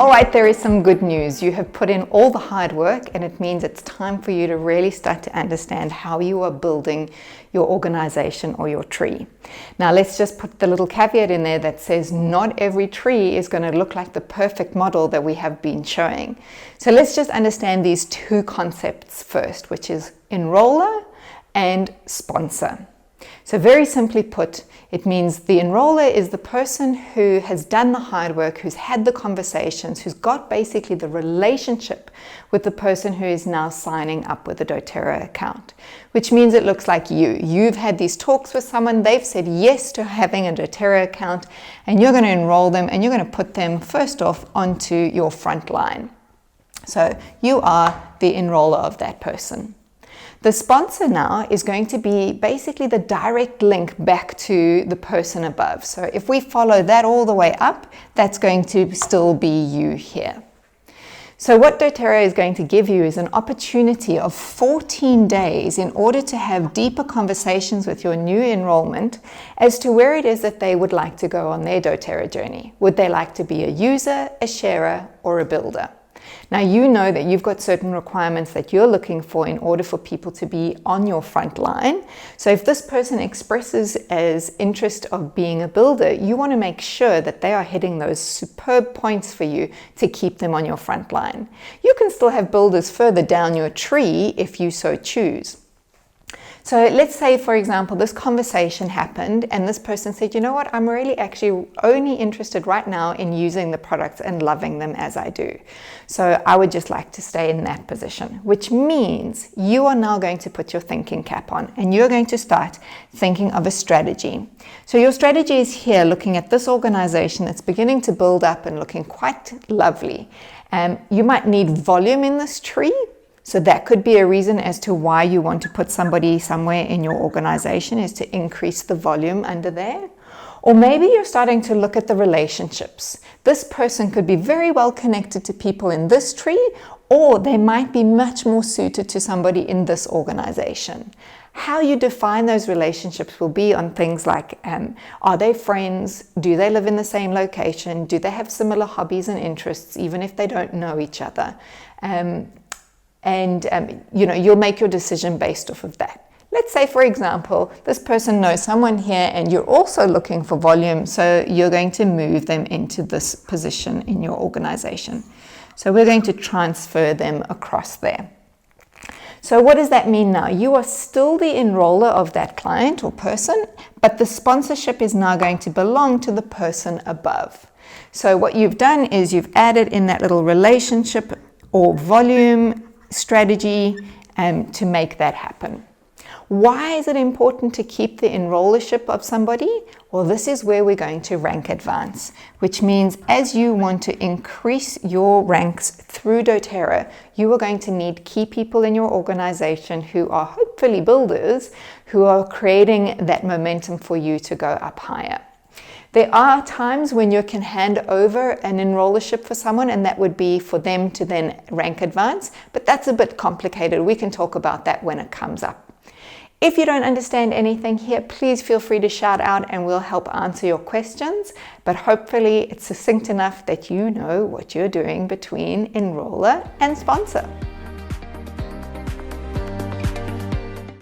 All right, there is some good news. You have put in all the hard work, and it means it's time for you to really start to understand how you are building your organization or your tree. Now, let's just put the little caveat in there that says not every tree is going to look like the perfect model that we have been showing. So let's just understand these two concepts first, which is enroller and sponsor. So very simply put, it means the enroller is the person who has done the hard work, who's had the conversations, who's got basically the relationship with the person who is now signing up with a doTERRA account, which means it looks like you. You've had these talks with someone, they've said yes to having a doTERRA account, and you're going to enroll them and you're going to put them first off onto your front line. So you are the enroller of that person. The sponsor now is going to be basically the direct link back to the person above. So if we follow that all the way up, that's going to still be you here. So what doTERRA is going to give you is an opportunity of 14 days in order to have deeper conversations with your new enrollment as to where it is that they would like to go on their doTERRA journey. Would they like to be a user, a sharer, or a builder? Now, you know that you've got certain requirements that you're looking for in order for people to be on your front line. So if this person expresses as interest of being a builder, you want to make sure that they are hitting those superb points for you to keep them on your front line. You can still have builders further down your tree if you so choose. So let's say, for example, this conversation happened and this person said, you know what, I'm really actually only interested right now in using the products and loving them as I do. So I would just like to stay in that position, which means you are now going to put your thinking cap on and you're going to start thinking of a strategy. So your strategy is here looking at this organization that's beginning to build up and looking quite lovely. You might need volume in this tree. So that could be a reason as to why you want to put somebody somewhere in your organization, is to increase the volume under there. Or maybe you're starting to look at the relationships. This person could be very well connected to people in this tree, or they might be much more suited to somebody in this organization. How you define those relationships will be on things like, are they friends? Do they live in the same location? Do they have similar hobbies and interests, even if they don't know each other? You'll make your decision based off of that. Let's say, for example, this person knows someone here and you're also looking for volume, so you're going to move them into this position in your organization. So we're going to transfer them across there. So what does that mean now? You are still the enroller of that client or person, but the sponsorship is now going to belong to the person above. So what you've done is you've added in that little relationship or volume strategy to make that happen. Why is it important to keep the enrollership of somebody? Well, this is where we're going to rank advance, which means as you want to increase your ranks through doTERRA, you are going to need key people in your organization who are hopefully builders, who are creating that momentum for you to go up higher. There are times when you can hand over an enrollership for someone, and that would be for them to then rank advance, but that's a bit complicated. We can talk about that when it comes up. If you don't understand anything here, please feel free to shout out and we'll help answer your questions, but hopefully it's succinct enough that you know what you're doing between enroller and sponsor.